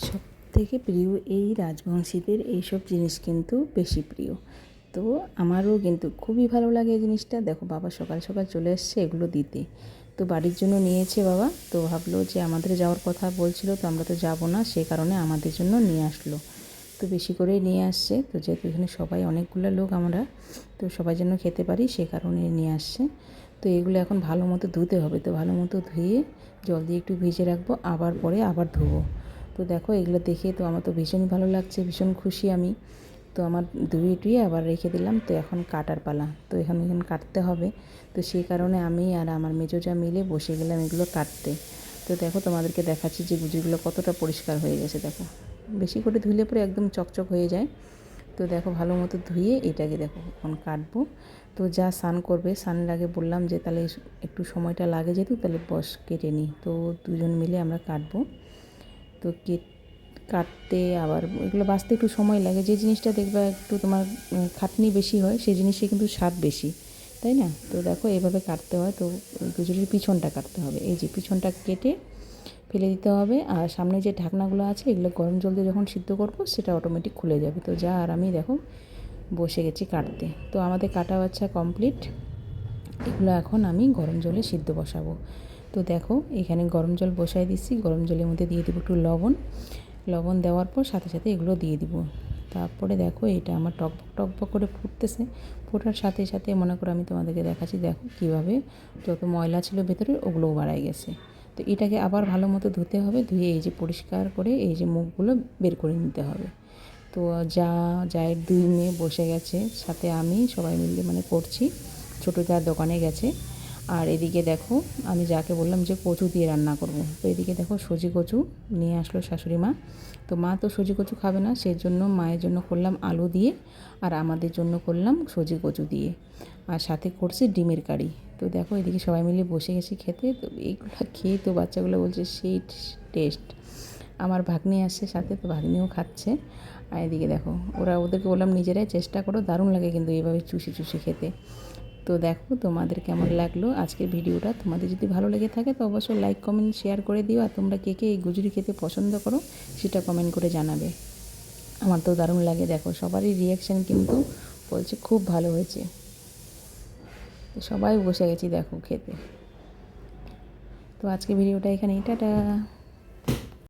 সবথেকে প্রিয় এই রাজবংশীদের এইসব জিনিস কিন্তু বেশি প্রিয়। তো আমারও কিন্তু খুবই ভালো লাগে এই জিনিসটা। দেখো বাবা সকাল সকাল চলে এসছে এগুলো দিতে। তো বাড়ির জন্য নিয়েছে বাবা, তো ভাবলো যে আমাদের যাওয়ার কথা বলছিল, তো আমরা তো যাব না, সে কারণে আমাদের জন্য নিয়ে আসলো। তো বেশি করেই নিয়ে আসছে, তো যেহেতু এখানে সবাই অনেকগুলো লোক আমরা, তো সবাই যেন খেতে পারি সে কারণে নিয়ে আসছে। তো এগুলো এখন ভালো মতো ধুতে হবে, তো ভালো মতো ধুয়ে জল দিয়ে একটু ভিজে রাখবো, আবার পরে আবার ধুবো। তো দেখো এগুলো দেখে তো আমার তো ভীষণই ভালো লাগছে, ভীষণ খুশি আমি। তো আমার ধুয়ে টুয়ে আবার রেখে দিলাম। তো এখন কাটার পালা, তো এখানে কাটতে হবে। তো সেই কারণে আমি আর আমার মেজো যা মিলে বসে গেলাম এগুলো কাটতে। তো দেখো তোমাদেরকে দেখাচ্ছি যে গুজিগুলো কতটা পরিষ্কার হয়ে গেছে। দেখো বেশি করে ধুলে পরে একদম চকচক হয়ে যায়। তো দেখো ভালো মতো ধুয়ে এটাকে দেখো এখন কাটবো। তো যা স্নান করবে, স্নানের আগে বললাম যে তাহলে একটু সময়টা লাগে যেহেতু, তাহলে বস কেটে নিই। তো দুজন মিলে আমরা কাটবো। তো কাটতে আবার এগুলো বাছতে একটু সময় লাগে। যে জিনিসটা দেখবে একটু তোমার খাটনি বেশি হয় সেই জিনিসে কিন্তু স্বাদ বেশি, তাই না? তো দেখো এভাবে কাটতে হয়। তো গুজরির পিছনটা কাটতে হবে, এই যে পিছনটা কেটে ফেলে দিতে হবে। আর সামনে যে ঢাকনাগুলো আছে এগুলো গরম জল দিয়ে যখন সিদ্ধ করবো সেটা অটোমেটিক খুলে যাবে। তো যা আর আমি দেখো বসে গেছি কাটতে। তো আমাদের কাটা বাচ্চা কমপ্লিট। এগুলো এখন আমি গরম জলে সিদ্ধ বসাবো। তো দেখো এখানে গরম জল বসাই দিচ্ছি, গরম জলের মধ্যে দিয়ে দেবো একটু লবণ। লবণ দেওয়ার পর সাথে সাথে এগুলো দিয়ে দিব। তারপরে দেখো এটা আমার টকবক টকবক করে ফুটতেছে। ফোটার সাথে সাথে মনে করো আমি তোমাদেরকে দেখাচ্ছি, দেখো কীভাবে যত ময়লা ছিল ভেতরে ওগুলোও বাড়াই গেছে। তো এটাকে আবার ভালো মতো ধুতে হবে, ধুয়ে এই যে পরিষ্কার করে এই যে মুখগুলো বের করে নিতে হবে। তো জায়ের 2 মেয়ে বসে গেছে, সাথে আমি সবাই মিলে মানে করছি। ছোটো যা দোকানে গেছে। আর এদিকে দেখো আমি যাকে বললাম যে কচু দিয়ে রান্না করব, তো এদিকে দেখো সজি কচু নিয়ে আসলো শাশুড়ি মা। তো মা তো সজি কচু খাবে না, সেই জন্য মায়ের জন্য করলাম আলু দিয়ে, আর আমাদের জন্য করলাম সজি কচু দিয়ে, আর সাথে করছি ডিমের কারি। তো দেখো এদিকে সবাই মিলে বসে গেছি খেতে। তো এইগুলো খেয়ে তো বাচ্চাগুলো বলছে সেই টেস্ট। আমার ভাগ্নি আসছে সাথে, তো ভাগ্নিও খাচ্ছে। আর এদিকে দেখো ওদেরকে বললাম নিজেরাই চেষ্টা করো, দারুণ লাগে কিন্তু এইভাবে চুষি চুষি খেতে। তো দেখো তোমাদের কেমন লাগলো আজকের ভিডিওটা। তোমাদের যদি ভালো লেগে থাকে তো অবশ্যই লাইক কমেন্ট শেয়ার করে দিও। আর তোমরা কে কে এই গুজরি খেতে পছন্দ করো সেটা কমেন্ট করে জানাবে। আমার তো দারুণ লাগে, দেখো সবারই রিয়াকশান কিন্তু বলছে খুব ভালো হয়েছে। তো সবাই বসে গেছি দেখো খেতে। তো আজকে ভিডিওটা এখানেই, টাটা।